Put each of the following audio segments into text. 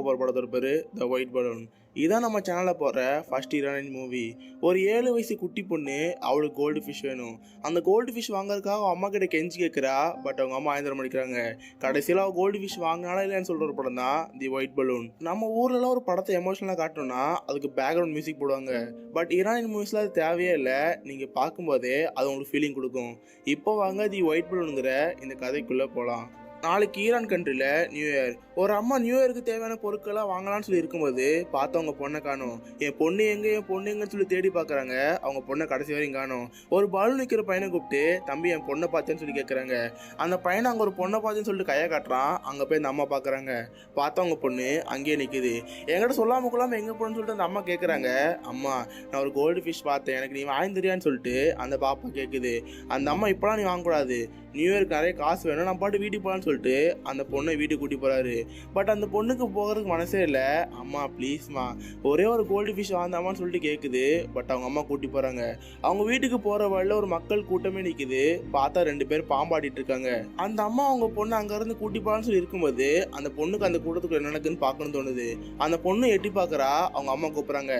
போகிற படத்தோட பேர் த ஒயிட் பலூன். இதான் நம்ம சேனலில் போகிற ஃபர்ஸ்ட் ஈரானியன் மூவி. ஒரு 7 வயசு குட்டி பொண்ணு அவளுக்கு கோல்டு ஃபிஷ் வேணும். அந்த கோல்டு ஃபிஷ் வாங்குறதுக்காக அவள் அம்மா கிட்ட கெஞ்சி கேட்குறா. பட் அவங்க அம்மா ஆயந்திரம் பண்ணிக்கிறாங்க. கடைசியில் அவள் கோல்டு ஃபிஷ் வாங்கினாலும் இல்லைன்னு சொல்கிற ஒரு படம் தான் தி ஒயிட் பலூன். நம்ம ஊர்லலாம் ஒரு படத்தை எமோஷனலாக காட்டணும்னா அதுக்கு பேக்ரவுண்ட் மியூசிக் போடுவாங்க. பட் ஈரானியன் மூவிஸில் அது தேவையே இல்லை. நீங்கள் பார்க்கும்போதே அது உங்களுக்கு ஃபீலிங் கொடுக்கும். இப்போ வாங்க தி ஒயிட் பலூனுங்கிற இந்த கதைக்குள்ளே போகலாம். நாளைக்கு ஈரான் கண்ட்ரியில் நியூ இயர். ஒரு அம்மா நியூ இயருக்கு தேவையான பொருட்கள்லாம் வாங்கலாம்னு சொல்லி இருக்கும்போது பார்த்தவங்க பொண்ணை காணும். என் பொண்ணு எங்கன்னு சொல்லி தேடி பார்க்குறாங்க. அவங்க பொண்ணை கடைசி வரையும் காணும். ஒரு பலூன் நிற்கிற பையனை கூப்பிட்டு, தம்பி என் பொண்ணை பார்த்தேன்னு சொல்லி கேட்குறாங்க. அந்த பையனை அங்கே ஒரு பொண்ணை பார்த்தேன்னு சொல்லிட்டு கையை காட்டுறான். அங்கே போய் அந்த அம்மா பார்க்குறாங்க. பார்த்தவங்க பொண்ணு அங்கேயே நிற்குது. என்கிட்ட சொல்லாமல் கொள்ளாமல் எங்கே போகணும்னு சொல்லிட்டு அந்த அம்மா கேட்குறாங்க. அம்மா நான் ஒரு கோல்டு ஃபிஷ் பார்த்தேன், எனக்கு நீ வாங்கி தெரியான்னு சொல்லிட்டு அந்த பாப்பா கேட்குது. அந்த அம்மா இப்போலாம் நீ வாங்கக்கூடாது, நியூ இயருக்கு நிறைய காசு வேணும், நான் பாட்டு வீட்டுக்கு போகலான்னு சொல்லிட்டு அந்த பொண்ணை வீட்டுக்கு கூட்டி போகிறாரு. பட் அந்த பொண்ணுக்கு போகிறதுக்கு மனசே இல்லை. அம்மா ப்ளீஸ்மா ஒரே ஒரு கோல்டு ஃபிஷ் வாந்தாமான்னு சொல்லிட்டு கேட்குது. பட் அவங்க அம்மா கூட்டி போகிறாங்க. அவங்க வீட்டுக்கு போகிற வழியில் ஒரு மக்கள் கூட்டமே நிற்குது. பார்த்தா 2 பேர் பாம்பாடிட்டு இருக்காங்க. அந்த அம்மா அவங்க பொண்ணு அங்கேருந்து கூட்டி போகலான்னு சொல்லி இருக்கும்போது அந்த பொண்ணுக்கு அந்த கூட்டத்துக்கு என்ன நடக்குன்னு பார்க்கணும்னு தோணுது. அந்த பொண்ணு எட்டி பார்க்குறா. அவங்க அம்மா கூப்பிட்றாங்க,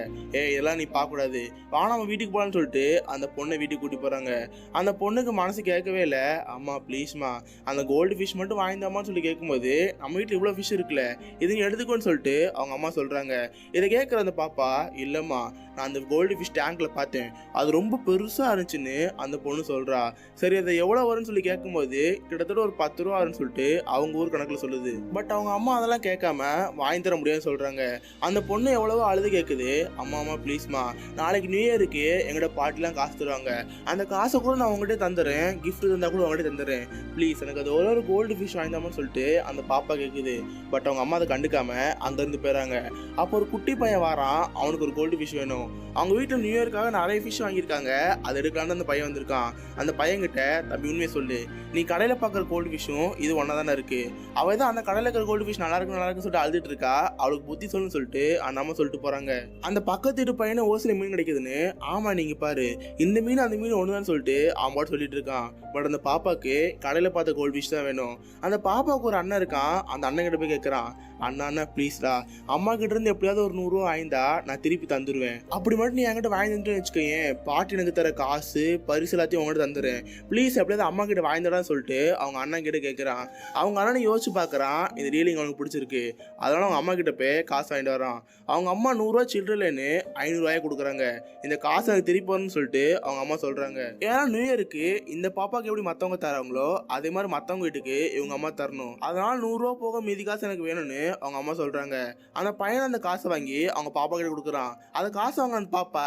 இதெல்லாம் நீ பார்க்கக்கூடாது, வானா நம்ம வீட்டுக்கு போகலான்னு சொல்லிட்டு அந்த பொண்ணை வீட்டுக்கு கூட்டி போகிறாங்க. அந்த பொண்ணுக்கு மனசு கேட்கவே இல்லை. அம்மா ப்ளீஸ்மா அந்த கோல்டு ஃபிஷ் மட்டும் வாங்கிதாமான்னு சொல்லி கேட்கும்போது, நம்ம வீட்டில் இவ்வளோ ஃபிஷ் இருக்குல்ல, இதையும் எடுத்துக்கோன்னு சொல்லிட்டு அவங்க அம்மா சொல்கிறாங்க. இதை கேட்குற அந்த பாப்பா, இல்லைம்மா நான் அந்த கோல்டு ஃபிஷ் டேங்கில் பார்த்தேன், அது ரொம்ப பெருசாக இருந்துச்சுன்னு அந்த பொண்ணு சொல்கிறா. சரி அதை எவ்வளோ வரும்னு சொல்லி கேட்கும்போது கிட்டத்தட்ட ஒரு 10 ரூபா வரும்னு சொல்லிட்டு அவங்க ஊர் கணக்கில் சொல்லுது. பட் அவங்க அம்மா அதெல்லாம் கேட்காம வாங்கி தர முடியாதுன்னு சொல்கிறாங்க. அந்த பொண்ணு எவ்வளவோ அழுது கேட்குது. அம்மா ப்ளீஸ்மா நாளைக்கு நியூ இயருக்கு எங்களோட பாட்டிலாம் காசு தருவாங்க, அந்த காசை கூட நான் உங்கள்கிட்ட தந்துடுறேன், கிஃப்ட் தந்தால் கூட உங்கள்கிட்ட தந்துடுறேன், ப்ளீஸ் எனக்கு அது ஒரு கோல்டு ஃபிஷ் வாங்கிதாமான்னு சொல்லிட்டு அந்த பாப்பா கேட்குது. பட் அவங்க அம்மா அதை கண்டுக்காம அங்கேருந்து போயிடறாங்க. அப்போ ஒரு குட்டி பையன் வாரான். அவனுக்கு ஒரு கோல்டு ஃபிஷ் வேணும். அவங்க வீட்டில் நியூ இயர்க்காக நிறைய ஃபிஷ் வாங்கியிருக்காங்க. அதை எடுக்கலான்னு அந்த பையன் வந்திருக்கான். அந்த பையன்கிட்ட, தம்பி உண்மையை சொல்லு, நீ கடையில் பார்க்குற கோல்டு ஃபிஷ்ஷும் இது ஒன்றா தானே இருக்குது, அவள் தான் அந்த கடையில் இருக்கிற கோல்டு ஃபிஷ் நல்லா இருக்குன்னு சொல்லிட்டு அழுதுட்டு இருக்கா, அவளுக்கு புத்தி சொல்லுன்னு சொல்லிட்டு அந்த அம்மா சொல்லிட்டு போகிறாங்க. அந்த பக்கத்து வீட்டு பையனை ஓசில மீன் கிடைக்குதுன்னு, ஆமாம் நீங்கள் பாரு இந்த மீன் அந்த மீன் ஒன்று தான் சொல்லிட்டு அவன் பாட்டு சொல்லிட்டு இருக்கான். பட் அந்த பாப்பாவுக்கு கடையில் பார்த்த கோல்டு ஃபிஷ் தான் வேணும். அந்த பாப்பாவுக்கு ஒரு அண்ணன் இருக்கான். அந்த அண்ணன் கிட்ட போய் கேட்குறான், அண்ணா ப்ளீஸ்டா அம்மா கிட்ட இருந்து எப்படியாவது ஒரு 100 ரூபா வாங்கிந்தா நான் திருப்பி தந்துடுவேன், அப்படி மட்டும் நீ என்கிட்ட வாங்கி தந்துட்டு வச்சுக்கோயேன், பாட்டி எனக்கு தர காசு பரிசு எல்லாத்தையும் உங்கள்கிட்ட தந்துடுறேன், ப்ளீஸ் எப்படியாவது அம்மா கிட்ட வாங்கிடான்னு சொல்லிட்டு அவங்க அண்ணன் கிட்ட கேட்குறான். அவங்க அண்ணனை யோசிச்சு பார்க்குறான். இந்த டீலிங் அவனுக்கு பிடிச்சிருக்கு. அதனால அவங்க அம்மா கிட்ட போய் காசு வாங்கிட்டு வரான். அவங்க அம்மா 100 ரூபா சில்லறலன்னு 500 ரூபாய் கொடுக்குறாங்க. இந்த காசு எனக்கு திருப்பி வரணும்னு சொல்லிட்டு அவங்க அம்மா சொல்கிறாங்க. ஏன்னா நியூ இயருக்கு இந்த பாப்பாவுக்கு எப்படி மற்றவங்க தராங்களோ அதே மாதிரி மற்றவங்க வீட்டுக்கு இவங்க அம்மா தரணும். அதனால 100 ரூபா போக மீதி காசு எனக்கு வேணும்னு அவங்க அம்மா சொல்றாங்க. அந்த பையன் அந்த காசை வாங்கி அவங்க பாப்பா கிட்ட கொடுக்குறான். அந்த காசு வாங்க அந்த பாப்பா,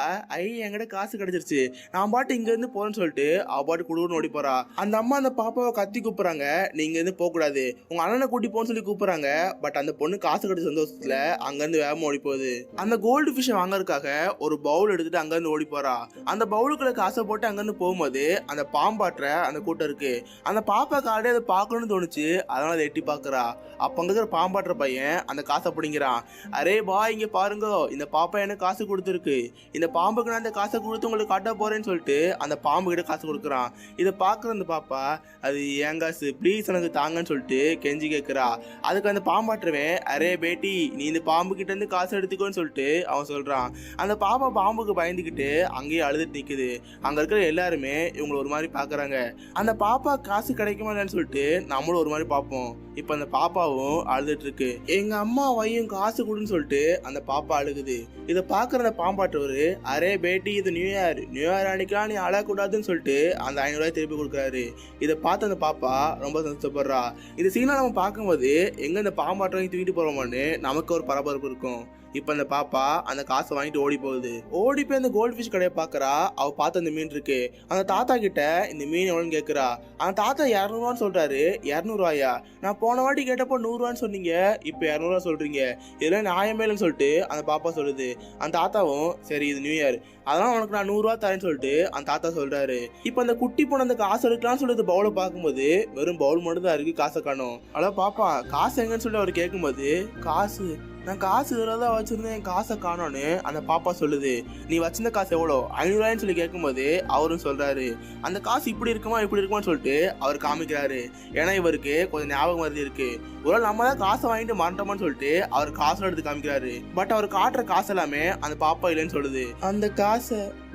என்கிட்ட காசு கிடைச்சிருச்சு, நான் பாட்டு இங்க இருந்து போறேன்னு சொல்லிட்டு அவ பாட்டு குடுன்னு ஓடி போறா. அந்த அம்மா அந்த பாப்பாவை கத்தி கூப்பிடுறாங்க, நீங்க இருந்து போக கூடாது, உங்க அண்ணனை கூட்டி போன்னு சொல்லி கூப்பிடுறாங்க. பட் அந்த பொண்ணு காசு கிடைச்ச சந்தோஷத்துல அங்க இருந்து வேகமா ஓடி போகுது. அந்த கோல்டு ஃபிஷ் வாங்கறதுக்காக ஒரு பவுல் எடுத்துட்டு அங்க இருந்து ஓடி போறா. அந்த பவுலுக்குள்ள காசை போட்டு அங்க இருந்து போகும்போது அந்த பாம்பாற்ற அந்த கூட்டம் இருக்கு. அந்த பாப்பா காடே அதை பார்க்கணும்னு தோணுச்சு. அதனால அதை எட்டி பாக்குறா. அப்ப அங்க இருக்கிற பாம்பாற்ற பையன் அந்த காசை பிடிங்கிறான். அரே பா இங்க பாருங்க, இந்த பாப்பா எனக்கு காசு கொடுத்துருக்கு, இந்த பாம்புக்கு நான் அந்த காசை கொடுத்து உங்களுக்கு காட்ட போறேன்னு சொல்லிட்டு அந்த பாம்பு கிட்ட காசு கொடுக்குறான். இதை பாக்குற அந்த பாப்பா, அது ஏன் காசு ப்ளீஸ் எனக்கு தாங்கன்னு சொல்லிட்டு கெஞ்சி கேட்கிறா. அதுக்கு அந்த பாம்பாட்டுறவன், அரே பேட்டி நீ இந்த பாம்பு கிட்ட இருந்து காசு எடுத்துக்கோன்னு சொல்லிட்டு அவன் சொல்றான். அந்த பாப்பா பாம்புக்கு பயந்துக்கிட்டு அங்கேயே அழுதுட்டு நிக்குது. அங்க இருக்கிற எல்லாருமே இவங்களை ஒரு மாதிரி பாக்குறாங்க. அந்த பாப்பா காசு கிடைக்குமா இல்லைன்னு சொல்லிட்டு நம்மளும் ஒரு மாதிரி பார்ப்போம். இப்ப அந்த பாப்பாவும் அழுதுட்டு இருக்கு. எங்க அம்மா வையும் காசு கொடுன்னு சொல்லிட்டு அந்த பாப்பா அழுகுது. இதை பாக்குற அந்த பாம்பாட்டவரு, அரே பேட்டி இது நியூ இயர் அன்னைக்கெல்லாம் நீ அழக்கூடாதுன்னு சொல்லிட்டு அந்த 500 ரூபாய் திருப்பி கொடுக்குறாரு. இதை பார்த்து அந்த பாப்பா ரொம்ப சந்தோஷப்படுறா. இந்த சீனை நம்ம பார்க்கும்போது எங்க இந்த பாம்பாட்டை தூக்கிட்டு போறோமான்னு நமக்கு ஒரு பரபரப்பு இருக்கும். இப்போ அந்த பாப்பா அந்த காசை வாங்கிட்டு ஓடி போகுது. ஓடி போய் அந்த கோல்டு ஃபிஷ் கடையை பார்க்குறா. அவள் பார்த்து அந்த மீன் இருக்கு. அந்த தாத்தா கிட்ட இந்த மீன் எவ்வளோன்னு கேட்குறா. அந்த தாத்தா 200 ரூபான்னு சொல்றாரு. 200 ரூபாயா? நான் போன வாட்டி கேட்டப்போ 100 ரூபான்னு சொன்னீங்க, இப்போ 200 ரூபா சொல்றீங்க, இதெல்லாம் நியாயமே இல்லைன்னு சொல்லிட்டு அந்த பாப்பா சொல்லுது. அந்த தாத்தாவும், சரி இது நியூ இயர் அதெல்லாம் உனக்கு நான் 100 ரூபா தரேன்னு சொல்லிட்டு அந்த தாத்தா சொல்றாரு. இப்போ அந்த குட்டி பொண்ணு அந்த காசு எடுக்கலாம்னு சொல்லிட்டு பவுலை பார்க்கும்போது வெறும் பவுல் மட்டும் தான் இருக்கு, காசை காணும். அதான் பாப்பா காசு எங்கன்னு சொல்லிட்டு அவர் கேட்கும்போது, காசு நான் காசு தான் வச்சிருந்தேன், என் காசை காணோன்னு அந்த பாப்பா சொல்லுது. நீ வச்சிருந்த காசு எவ்வளோ? 500 சொல்லி கேட்கும்போது அவரும் சொல்றாரு, அந்த காசு இப்படி இருக்குமா இப்படி இருக்குமான்னு சொல்லிட்டு அவர் காமிக்கிறாரு. ஏன்னா இவருக்கு கொஞ்சம் ஞாபகம் வருது இருக்கு. ஒரு நம்ம தான் காசை வாங்கிட்டு மறந்துட்டோமான்னு சொல்லிட்டு அவர் காசை எடுத்து காமிக்கிறாரு. பட் அவர் காட்டுற காசு எல்லாமே அந்த பாப்பா இல்லைன்னு சொல்லுது.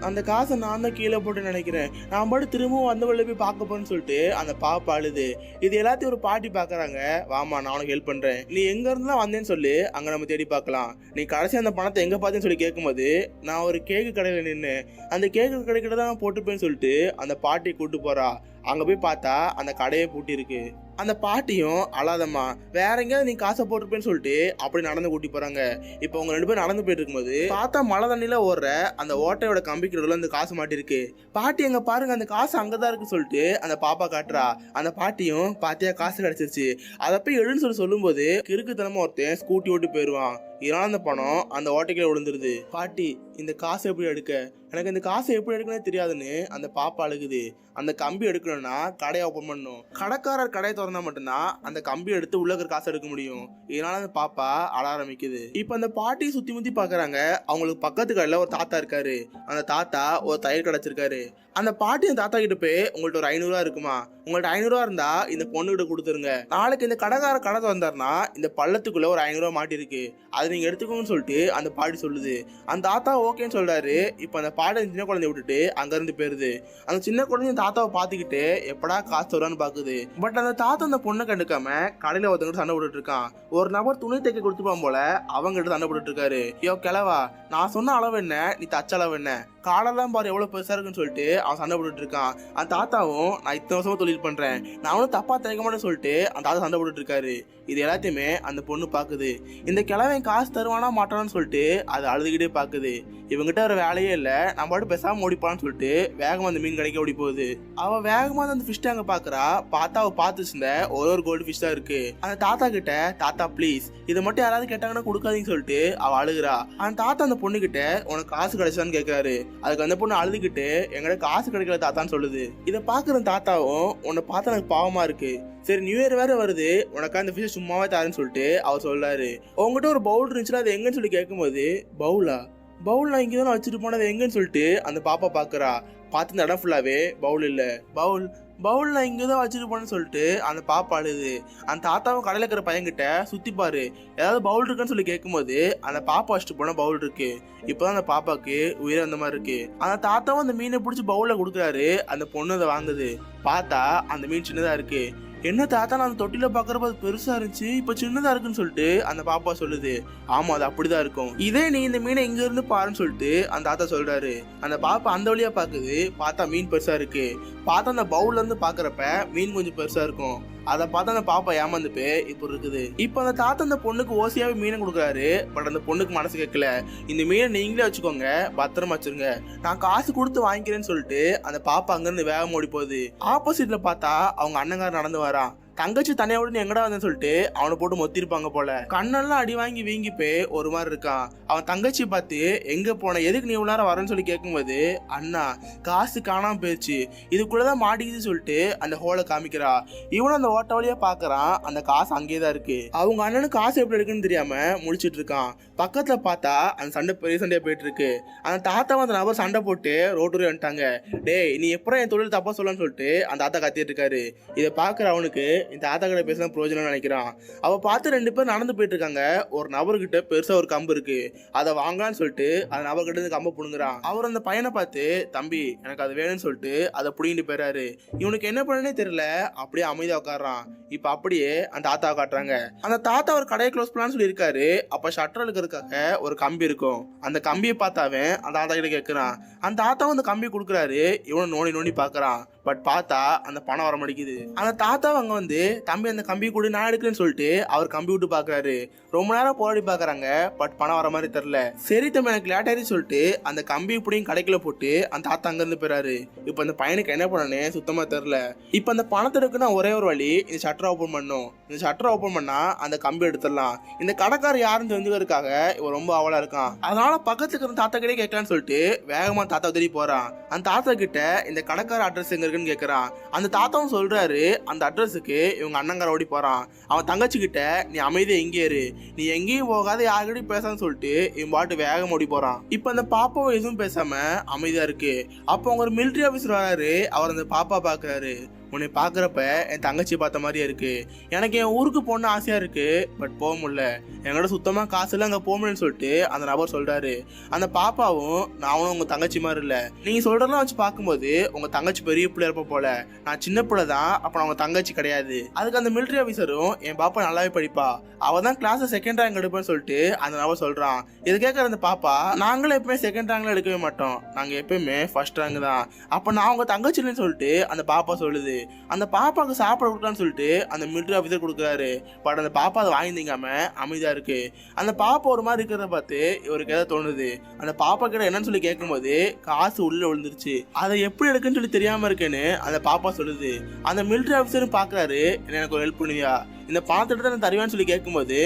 அந்த காசை நான் தான் கீழே போட்டு நினைக்கிறேன், நான் பாட்டு திரும்பவும் வந்த வழியில போய் பார்க்க போறேன்னு சொல்லிட்டு அந்த பாப்பா அழுது. இது எல்லாத்தையும் ஒரு பாட்டி பாக்குறாங்க. வாமா நான் உனக்கு ஹெல்ப் பண்றேன், நீ எங்க இருந்துலாம் வந்தேன்னு சொல்லி அங்க நம்ம தேடி பார்க்கலாம். நீ கடைசி அந்த பணத்தை எங்க பார்த்தேன்னு சொல்லி கேட்கும்போது நான் ஒரு கேக்கு கடையில நின்று அந்த கேக்கு கடைக்கிட்ட தான் போட்டுப்பேன்னு சொல்லிட்டு அந்த பாட்டியை கூட்டு போறா. அங்க போய் பார்த்தா அந்த கடையை பூட்டி இருக்கு. அந்த பாட்டியும் அழாதம்மா, வேற எங்கேயாவது நீ காசை போட்டிருப்பேன்னு சொல்லிட்டு அப்படி நடந்து கூட்டி போறாங்க. இப்போ அவங்க 2 பேரும் நடந்து போயிட்டு இருக்கும்போது பார்த்தா மழை தண்ணியில ஓடுற அந்த ஓட்டையோட கம்பிக்கிறதுல அந்த காசு மாட்டிருக்கு. பாட்டி எங்க பாருங்க அந்த காசு அங்கதான் இருக்கு சொல்லிட்டு அந்த பாப்பா காட்டுறா. அந்த பாட்டியும் பாத்தியா காசு கிடைச்சிருச்சு, அதை போய் எழுன்னு சொல்லும்போது கிறுக்குத்தனமா ஒருத்தன் ஸ்கூட்டி ஓட்டி போயிடுவான். இதனால அந்த பணம் அந்த ஓட்டைக்குள்ள விழுந்துருது. பாட்டி இந்த காசை எப்படி எடுக்க, எனக்கு இந்த காசை எப்படி எடுக்கணும்னே தெரியாதுன்னு அந்த பாப்பா அழுகுது. அந்த கம்பி எடுக்கணும்னா கடையை ஓப்பன் பண்ணணும், கடைக்காரர் கடையை திறந்தா மட்டும்தான் அந்த கம்பி எடுத்து உள்ள இருக்கிற காசை எடுக்க முடியும். இதனால அந்த பாப்பா அழ ஆரம்பிக்குது. இப்ப அந்த பாட்டியை சுத்தி முத்தி பாக்குறாங்க. அவங்களுக்கு பக்கத்து கடையில ஒரு தாத்தா இருக்காரு. அந்த தாத்தா ஒரு தயிர் கடை வச்சிருக்காரு. அந்த பாட்டி அந்த தாத்தா கிட்ட போய் உங்கள்ட்ட ஒரு 500 ரூபா இருக்குமா, உங்கள்ட்ட 500 ரூபா இருந்தா இந்த பொண்ணுகிட்ட கொடுத்துருங்க, நாளைக்கு இந்த கடைக்கார கடை திறந்தாருன்னா இந்த பள்ளத்துக்குள்ள ஒரு 500 ரூபா மாட்டிருக்கு, அதை நீங்க எடுத்துக்கோங்கன்னு சொல்லிட்டு அந்த பாட்டி சொல்லுது. அந்த தாத்தா ஓகேன்னு சொல்றாரு. இப்ப அந்த பாட்டி சின்ன குழந்தைய விட்டுட்டு அங்க இருந்து போயிருது. அந்த சின்ன குழந்தை தாத்தாவை பாத்துக்கிட்டு எப்படா காசு தருவான்னு பாக்குது. பட் அந்த தாத்தா அந்த பொண்ணை கண்டுக்காம கடையில ஒருத்தவங்க சண்டை போட்டுட்டு இருக்கான். ஒரு நபர் துணி தைக்க கொடுத்துப்பான் போல அவங்க கிட்ட சண்டை போட்டுட்டு இருக்காரு. யோ கிழவா, நான் சொன்ன அளவு என்ன, நீ தச்ச அளவு என்ன, காலெல்லாம் பாரு எவ்வளவு பெருசா இருக்குன்னு சொல்லிட்டு அவன் சண்டை போட்டுட்டு இருக்கான். அந்த தாத்தாவும் நான் இத்தனை வருஷமா தொழில் பண்றேன், நான் ஒன்றும் தப்பா தைக்க மாட்டேன்னு சொல்லிட்டு அந்த தாத்தா சண்டை போட்டுட்டு இருக்காரு. இது எல்லாத்தையுமே அந்த பொண்ணு பாக்குது. இந்த கிழவன் காசு தருவானா மாட்டான்னு சொல்லிட்டு அது அழுதுகிட்டே பாக்குது. இவங்கிட்ட ஒரு வேலையே இல்ல, நம்ம பாட்டு பேசாம ஓடிப்பான்னு சொல்லிட்டு வேகமா அந்த மீன் கிடைக்க ஓடி போகுது. அவ வேகமா அந்த ஃபிஷ் டேங்க பாக்குறா. பார்த்தா அவ பார்த்துச்சுந்த ஒரு கோல்டு ஃபிஷ் தான் இருக்கு. அந்த தாத்தா கிட்ட, தாத்தா ப்ளீஸ் இதை மட்டும் யாராவது கேட்டாங்கன்னா கொடுக்காதீங்கன்னு சொல்லிட்டு அவ அழுகுறா. அந்த தாத்தா அந்த பொண்ணு கிட்ட உனக்கு காசு கிடைச்சான்னு கேட்கிறாரு. அதுக்கு அந்த பொண்ணு அழுதுகிட்டு எங்கிட்ட காசு கிடைக்கல தாத்தான்னு சொல்லுது. இதை பாக்குற தாத்தாவும் உன்னை பார்த்தா எனக்கு பாவமா இருக்கு, சரி நியூ இயர் வேற வருது, உனக்கா அந்த ஃபிஷ் சும்மாவே தாருன்னு சொல்லிட்டு அவர் சொல்றாரு. உங்ககிட்ட ஒரு பவுல் இருந்துச்சுன்னா அது எங்கன்னு சொல்லி கேட்கும்போது பவுல் நான் இங்கதான் வச்சுட்டு போனது எங்கன்னு சொல்லிட்டு அந்த பாப்பா பாக்குறா. பார்த்து இந்த இடம் ஃபுல்லாவே பவுல் இல்ல. பவுல் நான் இங்கதான் வச்சுட்டு போனேன்னு சொல்லிட்டு அந்த பாப்பா அழுது. அந்த தாத்தாவும் கடையில இருக்கிற பையன்கிட்ட சுத்தி பாரு ஏதாவது பவுல் இருக்குன்னு சொல்லி கேட்கும்போது அந்த பாப்பா வச்சுட்டு போன பவுல் இருக்கு. இப்பதான் அந்த பாப்பாக்கு உயிரை அந்த மாதிரி இருக்கு. அந்த தாத்தாவும் அந்த மீனை பிடிச்சி பவுல்ல கொடுக்குறாரு. அந்த பொண்ணு அதை வாங்குது. பார்த்தா அந்த மீன் சின்னதா இருக்கு. என்ன தாத்தா, நான் அந்த தொட்டில பாக்குறப்ப அது பெருசா இருந்துச்சு, இப்ப சின்னதா இருக்குன்னு சொல்லிட்டு அந்த பாப்பா சொல்லுது. ஆமா அது அப்படிதான் இருக்கும், இதே நீ இந்த மீனை இங்க இருந்து பாருன்னு சொல்லிட்டு அந்த தாத்தா சொல்றாரு. அந்த பாப்பா அந்த வழியா பாக்குது. பார்த்தா மீன் பெருசா இருக்கு. பார்த்தா அந்த பவுல்ல இருந்து பாக்குறப்ப மீன் கொஞ்சம் பெருசா இருக்கும். அதை பார்த்து அந்த பாப்பா ஏமாந்து போய் இப்ப இருக்குது. இப்ப அந்த தாத்தா அந்த பொண்ணுக்கு ஓசியாவே மீனை கொடுக்குறாரு. பட் அந்த பொண்ணுக்கு மனசு கேட்கல. இந்த மீனை நீங்களே வச்சுக்கோங்க, பத்திரமா வச்சிருங்க, நான் காசு கொடுத்து வாங்கிக்கிறேன்னு சொல்லிட்டு அந்த பாப்பா அங்கிருந்து வேகம் ஓடி போகுது. ஆப்போசிட்ல பார்த்தா அவங்க அண்ணங்கார நடந்து வரான். தங்கச்சி தனியோட நீ எங்கடா வந்தேன்னு சொல்லிட்டு அவனை போட்டு மொத்திருப்பாங்க போல. கண்ணெல்லாம் அடி வாங்கி வீங்கி போய் ஒரு மாதிரி இருக்கான். அவன் தங்கச்சி பார்த்து எங்க போன, எதுக்கு நீ இவ்வளவு நேரம் வரேன்னு சொல்லி கேட்கும்போது அண்ணா காசு காணாம போயிடுச்சு, இதுக்குள்ளதான் மாட்டிக்குதுன்னு சொல்லிட்டு அந்த ஹோலை காமிக்கிறா. இவனும் அந்த ஓட்ட வழியா பாக்குறான். அந்த காசு அங்கேயேதான் இருக்கு. அவங்க அண்ணனுக்கு காசு எப்படி இருக்குன்னு தெரியாம முடிச்சிட்டு இருக்கான். பக்கத்துல பார்த்தா அந்த சண்டை பெரிய சண்டையா போயிட்டு இருக்கு. அந்த தாத்தா அந்த நபர் சண்டை போட்டு ரோட்டூரி வந்துட்டாங்க. டேய் நீ எப்பறம் என் தொழில் தப்பா சொல்லலாம்னு சொல்லிட்டு அந்த தாத்தா கத்திட்டு இருக்காரு. இதை பாக்குற அவனுக்கு இந்த தாத்தா கிட்ட பேசினா பிரயோஜனம் நினைக்கிறான். அவ பார்த்து 2 பேர் நடந்து போயிட்டு இருக்காங்க. ஒரு நபர்கிட்ட பெருசா ஒரு கம்பு இருக்கு, அதை வாங்கலான்னு சொல்லிட்டு அந்த நபர்கிட்ட இருந்து கம்பை புடுங்குறான். அவர் அந்த பையனை பார்த்து தம்பி எனக்கு அது வேணும்னு சொல்லிட்டு அதை புடிங்கிட்டு போயிறாரு. இவனுக்கு என்ன பண்ணனே தெரியல, அப்படியே அமைதியா உட்காடுறான். இப்ப அப்படியே அந்த தாத்தாவை காட்டுறாங்க. அந்த தாத்தா ஒரு கடையை க்ளோஸ் பண்ணலான்னு சொல்லி இருக்காரு. அப்ப ஷட்டர் இருக்கிறதுக்காக ஒரு கம்பி இருக்கும். அந்த கம்பியை பார்த்தாவே அந்த தாத்தா கிட்ட கேட்கிறான். அந்த தாத்தாவும் அந்த கம்பி கொடுக்குறாரு. இவனை நோண்டி நோண்டி பாக்குறான். பட் பார்த்தா அந்த பணம் வர மாட்டேங்குது. அந்த தாத்தா அங்க வந்து தம்பி அந்த கம்பி கூட நான் எடுக்கிறேன்னு சொல்லிட்டு அவர் கம்பி விட்டு பாக்குறாரு. ரொம்ப நேரம் போராடி பாக்குறாங்க. பட் பணம் வர மாதிரி தெரியல. சரி தம்பி எனக்கு லேட் ஆயிடுச்சு சொல்லிட்டு அந்த கம்பி இப்படியும் கடைக்குள்ள போட்டு அந்த தாத்தா அங்க இருந்து போறாரு. இப்ப அந்த பையனுக்கு என்ன பண்ணனே சுத்தமா தெரியல. இப்ப அந்த பணத்தை எடுக்குன்னா ஒரே ஒரு வழி, இந்த ஷட்டரை ஓபன் பண்ணும். இந்த ஷட்டரை ஓபன் பண்ணா அந்த கம்பி எடுத்துடலாம். இந்த கடைக்காரர் யாருன்னு தெரிஞ்சுக்கிறதுக்காக இவன் ரொம்ப அவலா இருக்கான். அதனால பக்கத்துக்கு இருந்த தாத்தா கிட்டே கேட்கலான்னு சொல்லிட்டு வேகமா தாத்தா தேடி போறான். அந்த தாத்தா கிட்ட இந்த கடைக்கார அட்ரஸ் எங்க இருக்குன்னு கேக்குறான். அந்த தாத்தாவும் சொல்றாரு அந்த அட்ரஸுக்கு இவங்க அண்ணங்கார ஓடி போறான். அவன் தங்கச்சி கிட்ட நீ அமைதியா எங்கே இரு, நீ எங்கேயும் போகாத, யாருக்கிட்டையும் பேசான்னு சொல்லிட்டு இவன் பாட்டு வேகம் ஓடி போறான். இப்ப அந்த பாப்பாவை எதுவும் பேசாம அமைதியா இருக்கு. அப்போ அவங்க ஒரு மிலிட்டரி ஆபீசர் வராரு. அவர் அந்த பாப்பா பாக்குறாரு. உன்னை பாக்குறப்ப என் தங்கச்சி பார்த்த மாதிரியே இருக்கு. எனக்கு என் ஊருக்கு போன ஆசையா இருக்கு, பட் போக முடியல. என்கிட்ட சுத்தமா காசு இல்லை, அங்க போக முடியலன்னு சொல்லிட்டு அந்த நபர் சொல்றாரு. அந்த பாப்பாவும் நானும் உங்க தங்கச்சி மாதிரி இல்ல, நீங்க சொல்றதெல்லாம் வச்சு பார்க்கும்போது உங்க தங்கச்சி பெரிய பிள்ளை இருப்ப போல, நான் சின்ன பிள்ளை தான், அப்ப நான் உங்க தங்கச்சி கிடையாது. அதுக்கு அந்த மிலிட்டரி ஆபீசரும் என் பாப்பா நல்லாவே படிப்பா, அவ தான் கிளாஸ்ல செகண்ட் ரேங்க் எடுப்பேன்னு சொல்லிட்டு அந்த நபர் சொல்றான். இதை கேட்கற அந்த பாப்பா நாங்களும் எப்பவுமே செகண்ட் ரேங்க்ல எடுக்கவே மாட்டோம், நாங்க எப்பயுமே ஃபர்ஸ்ட் ரேங்க் தான். அப்ப நான் உங்க தங்கச்சின்னு சொல்லிட்டு அந்த பாப்பா சொல்லுது. அந்த பாப்பாவுக்கு சாப்பிட கொடுக்கலான்னு சொல்லிட்டு அந்த மிலிட்டரி ஆஃபீஸர் கொடுக்குறாரு. பட் அந்த பாப்பா அதை வாங்கிந்தீங்காம அமைதியா இருக்கு. அந்த பாப்பா ஒரு மாதிரி இருக்கிறத பார்த்து இவருக்கு எதாவது தோணுது. அந்த பாப்பா கிட்ட என்னன்னு சொல்லி கேட்கும்போது காசு உள்ள விழுந்துருச்சு, அதை எப்படி எடுக்குன்னு சொல்லி தெரியாம இருக்கேன்னு அந்த பாப்பா சொல்லுது. அந்த மிலிட்டரி ஆஃபீஸரும் பாக்குறாரு, எனக்கு ஒரு ஹெல்ப் பண்ணுவியா, இந்த பணத்தை நான் தருவேன்னு சொல்லி கேட்கும்போது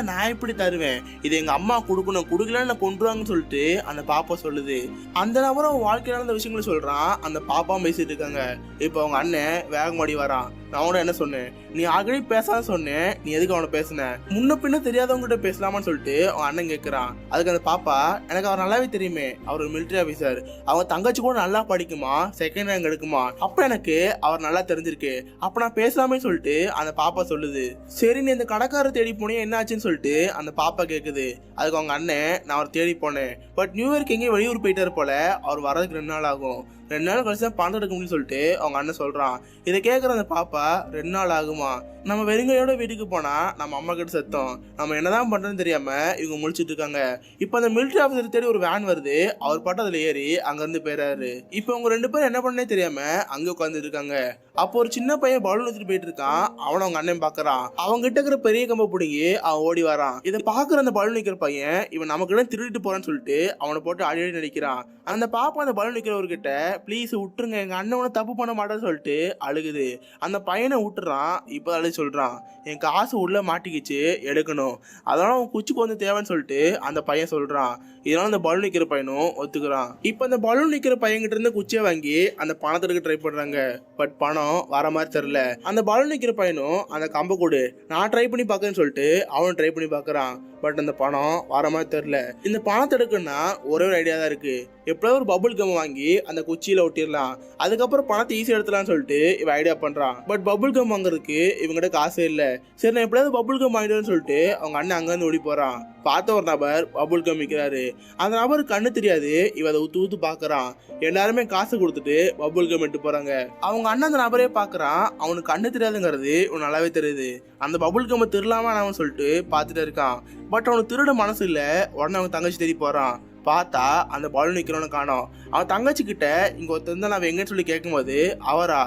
நான் எப்படி தருவேன், இது எங்க அம்மா கொடுக்கணும், கொடுக்கலன்னு கொண்டுருவாங்கன்னு சொல்லிட்டு அந்த பாப்பா சொல்லுது. அந்த நபரும் வாழ்க்கையில அந்த விஷயங்களை சொல்றான். அந்த பாப்பாவும் பேசிட்டு இருக்காங்க. இப்போ அவங்க அண்ணன் வேகமாடி வரான். நான் அவனை என்ன சொன்னேன், நீ ஆல்ரெடி பேசாத சொன்னேன், நீ எதுக்கு அவனை பேசுன, முன்ன பின்ன தெரியாதவங்க கிட்ட பேசலாமான்னு சொல்லிட்டு அவன் அண்ணன் கேட்கறான். அதுக்கு அந்த பாப்பா, எனக்கு அவர் நல்லாவே தெரியுமே, அவர் ஒரு மிலிட்டரி ஆபீசர், அவங்க தங்கச்சி கூட நல்லா படிக்குமா, செகண்ட் ரேங்க் எடுக்குமா, அப்ப எனக்கு அவர் நல்லா தெரிஞ்சிருக்கு, அப்ப நான் பேசலாமே சொல்லிட்டு அந்த பாப்பா சொல்லுது. சரி நீ இந்த கடைக்காரர் தேடி போனே என்ன ஆச்சுன்னு சொல்லிட்டு அந்த பாப்பா கேக்குது. அதுக்கு அவங்க அண்ணன், நான் அவர் தேடி போனேன், பட் நியூ இயர்க்கு எங்கேயும் வெளியூர் போயிட்டாரு போல, அவர் வரதுக்கு 2 நாள் ஆகும், 2 நாள் கழிச்சு தான் பணம் எடுக்க முடியும்னு சொல்லிட்டு அவங்க அண்ணன் சொல்றான். இதை கேட்குற அந்த பாப்பா, 2 நாள் ஆகுமா, நம்ம வெறுங்கையோட வீட்டுக்கு போனா நம்ம அம்மா கிட்ட செத்தோம், நம்ம என்னதான் பண்றோன்னு தெரியாம இவங்க முழிச்சிட்டு இருக்காங்க. இப்போ அந்த மிலிட்டரி ஆஃபீஸர் தேடி ஒரு வேன் வருது, அவர் பாட்டு அதுல ஏறி அங்க இருந்து போயிறாரு. இப்போ அவங்க 2 பேரும் என்ன பண்ணே தெரியாம அங்க உட்கார்ந்து இருக்காங்க. அப்போ ஒரு சின்ன பையன் பலூன் எடுத்துட்டு போயிட்டு இருக்கான். அவனை அவங்க அண்ணன் பாக்குறான். அவங்க கிட்ட இருக்கிற பெரிய கம்ப பிடிங்கி அவன் ஓடி வரான். இதை பாக்குற அந்த பலூன் நிக்கிற பையன், இவன் நமக்கு இடம் திருடிட்டு போறான்னு சொல்லிட்டு அவனை போட்டு அடி அடி நடிக்கிறான். அந்த பாப்பா அந்த பலூன் நிக்கிறவர்கிட்ட, ப்ளீஸ் விட்டுருங்க, எங்க அண்ணன் தப்பு பண்ண மாட்டேன்னு சொல்லிட்டு அழுகுது. அந்த பையனை விட்டுறான். இப்போ அழுது சொல்றான், என் காசு உள்ள மாட்டிக்கிச்சு, எடுக்கணும், அதனால அவன் குச்சிக்கு வந்து தேவைன்னு சொல்லிட்டு அந்த பையன் சொல்றான். இதனால அந்த பலூன் நிக்கிற பையனும் ஒத்துக்கிறான். இப்போ அந்த பலூன் நிக்கிற பையன்கிட்ட இருந்து குச்சியை வாங்கி அந்த பணத்தை எடுக்க ட்ரை பண்றாங்க. பட் பணம் வர மாதிரி தெரியல. அந்த பலூன் நிக்கிற பையனும் அந்த கம்ப கொடு, நான் ட்ரை பண்ணி பாக்கன்னு சொல்லிட்டு அவன் ட்ரை பண்ணி பாக்குறான். பட் அந்த பணம் வர மாதிரி தெரியல. இந்த பணத்தை எடுக்கணும்னா ஒரே ஒரு ஐடியா தான் இருக்கு, எப்படியாவது ஒரு பபுள் கம் வாங்கி அந்த குச்சியில ஒட்டிடலாம், அதுக்கப்புறம் பணத்தை ஈஸியா எடுத்துலாம்னு சொல்லிட்டு இவன் ஐடியா பண்றான். பட் பபுள் கம் வாங்குறதுக்கு இவங்கிட்ட காசே இல்ல. சரி நான் எப்படியாவது பபுள் கம் வாங்கிடுவேன்னு சொல்லிட்டு அவங்க அண்ணன் அங்கிருந்து ஓடி போறான். பார்த்த ஒரு நபர் பபுள் கம் விற்கிறாரு. அந்த நபருக்கு கண்ணு தெரியாது, இவ அதை ஊத்து ஊத்து பாக்குறான். எல்லாருமே காசு கொடுத்துட்டு பபுள் கம் எடுத்து போறாங்க. அவங்க அண்ணன் அந்த நபரே பாக்குறான். அவனுக்கு கண்ணு தெரியாதுங்கிறது இவன் நல்லாவே தெரியுது. அந்த பபுள் கம் திருடலாமா அவன் சொல்லிட்டு பாத்துட்டு இருக்கான். பட் அவனுக்கு திருட மனசு இல்ல. உடனே அவங்க தங்கச்சி தேடி போறான். பார்த்தா அந்த பலூன் நிக்கிறவனு காணோம். அவன் தங்கச்சி கிட்ட இங்க ஒருத்தர் நான் எங்கன்னு சொல்லி கேட்கும்போது, அவரா,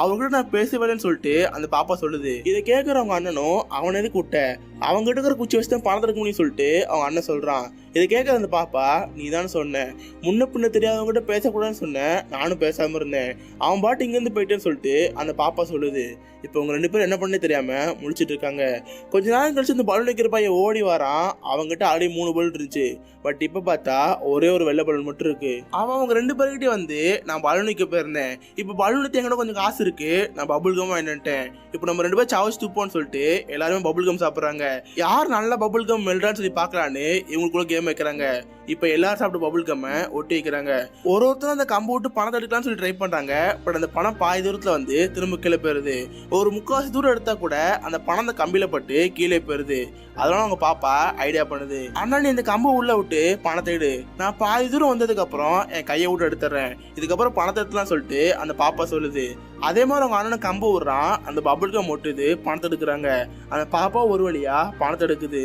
அவர்கிட்ட நான் பேசுவேன்னு சொல்லிட்டு அந்த பாப்பா சொல்லுது. இதை கேட்கறவங்க அண்ணனும், அவன் எதுக்கு விட்ட, அவங்க கிட்ட இருக்கிற குச்சி வச்சு தான் பணத்தை எடுக்க முடியும்னு சொல்லிட்டு அவங்க அண்ணன் சொல்றான். இதை கேட்கற அந்த பாப்பா, நீ தானே சொன்ன முன்ன பின்ன தெரியாதவங்க கிட்ட பேசக்கூடாதுன்னு சொன்னேன், நானும் பேசாம இருந்தேன், அவன் பாட்டு இங்கிருந்து போயிட்டேன்னு சொல்லிட்டு அந்த பாப்பா சொல்லுது. இப்போ உங்க 2 பேரும் என்ன பண்ணே தெரியாம முடிச்சிட்டு இருக்காங்க. கொஞ்ச நேரம் கழிச்சு இந்த பலூன் வைக்கிற பையன் ஓடி வரான். அவங்ககிட்ட ஆல்ரெடி 3 பலூன் இருந்துச்சு. பட் இப்ப பார்த்தா ஒரே ஒரு வெள்ளை பலூன் மட்டும் இருக்கு. அவன் அவங்க 2 பேர்கிட்டயும் வந்து, நான் பலூன் வைக்க போயிருந்தேன், இப்போ பலூன் எடுத்து எங்கிட்ட கொஞ்சம் காசு இருக்கு, நான் பபுள் கம் வாங்கிட்டேன், இப்போ நம்ம 2 பேரும் சாவச்சு துப்போம்னு சொல்லிட்டு எல்லாருமே பபுள் கம் சாப்பிடுறாங்க. யார் நல்ல பபுள் கம் மெல்றான்னு சொல்லி பாக்கலான்னு இவங்களுக்குள்ள கேம் வைக்கிறாங்க. இப்ப எல்லாரும் சாப்பிட்டு பபுள் கம்மை ஒட்டி வைக்கிறாங்க. ஒருத்தரும் அந்த கம்பு விட்டு பணத்தை எடுக்கலாம்னு சொல்லி ட்ரை பண்றாங்க. பட் அந்த பணம் பாதி தூரத்துல வந்து திரும்ப கீழே போயிருது. ஒரு 3/4 தூரம் எடுத்தா கூட அந்த பணம் அந்த கம்பியில பட்டு கீழே போயிருது. அதனால அவங்க பாப்பா ஐடியா பண்ணுது, அண்ணா நீ இந்த கம்பை உள்ள விட்டு பணத்தை எடு, நான் பாதி தூரம் வந்ததுக்கு அப்புறம் என் கையை விட்டு எடுத்துறேன், இதுக்கப்புறம் பணத்தை எடுத்துலாம் சொல்லிட்டு அந்த பாப்பா சொல்லுது. அதே மாதிரி அவங்க அண்ணனை கம்பு விடுறான். அந்த பபுள் கம் ஒட்டுது, பணத்தை எடுக்கிறாங்க. அந்த பாப்பா ஒரு வழியா பணத்தை எடுக்குது.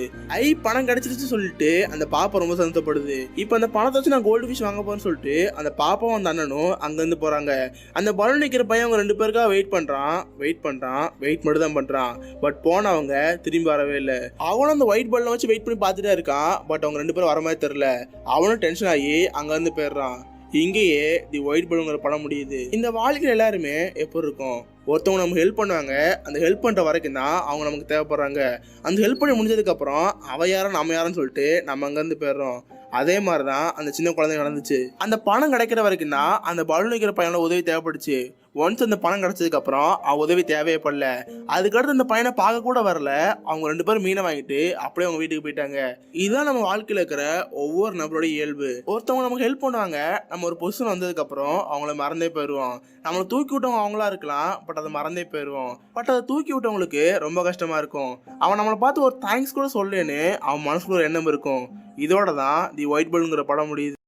பணம் கிடைச்சிருச்சு சொல்லிட்டு அந்த பாப்பா ரொம்ப சந்தோஷப்படுது. இப்ப அந்த பணத்தை வச்சு நான் கோல்டு ஃபிஷ் வாங்க போறேன்னு சொல்லிட்டு அந்த பாப்பாவும் அந்த அண்ணனும் அங்க இருந்து போறாங்க. அந்த பலூன் நிக்கிற பையன் அவங்க 2 பேருக்காக வெயிட் மட்டும் தான் பண்றான். பட் போனவங்க திரும்பி வரவே இல்லை. அவனும் அந்த ஒயிட் பலூனை வச்சு வெயிட் பண்ணி பார்த்துட்டே இருக்கான். பட் அவங்க 2 பேரும் வர மாதிரி தெரியல. அவனும் டென்ஷன் ஆகி அங்க இருந்து போயிடுறான். இங்கேயே தி ஒயிட் பலூன்ங்கிற படம் முடியுது. இந்த வாழ்க்கையில் எல்லாருமே எப்படி இருக்கும், ஒருத்தவங்க நமக்கு ஹெல்ப் பண்ணுவாங்க, அந்த ஹெல்ப் பண்ணுற வரைக்கும் தான் அவங்க நமக்கு தேவைப்படுறாங்க. அந்த ஹெல்ப் பண்ணி முடிஞ்சதுக்கு அப்புறம் அவ யாரும் நம்ம யாருன்னு சொல்லிட்டு நம்ம அங்கேருந்து போயிடுறோம். அதே மாதிரி தான் அந்த சின்ன குழந்தை நடந்துச்சு. அந்த பணம் கிடைக்கிற வரைக்கும் தான் அந்த பலூன் வைக்கிற பையனோட உதவி தேவைப்பட்டுச்சு. ஒன்ஸ் அந்த பணம் கிடைச்சதுக்கு அப்புறம் அவன் உதவி தேவையே படல. அதுக்கடுத்து அந்த பையனை பார்க்க கூட வரல. அவங்க 2 பேரும் மீனை வாங்கிட்டு அப்படியே அவங்க வீட்டுக்கு போயிட்டாங்க. இதுதான் நம்ம வாழ்க்கையில இருக்கிற ஒவ்வொரு நபரோட இயல்பு. ஒருத்தவங்க நமக்கு ஹெல்ப் பண்ணுவாங்க, நம்ம ஒரு பொசிஷன் வந்ததுக்கு அப்புறம் அவங்கள மறந்தே போயிடுவோம். நம்மளை தூக்கி விட்டவங்க அவங்களா இருக்கலாம், பட் அதை மறந்தே போயிடுவோம். பட் அதை தூக்கி விட்டவங்களுக்கு ரொம்ப கஷ்டமா இருக்கும். அவன் நம்மளை பார்த்து ஒரு தேங்க்ஸ் கூட சொல்லேன்னு அவன் மனசுக்குள்ள ஒரு எண்ணம் இருக்கும். இதோட தான் தி ஒயிட் பலூன்ங்கிற படம் முடியுது.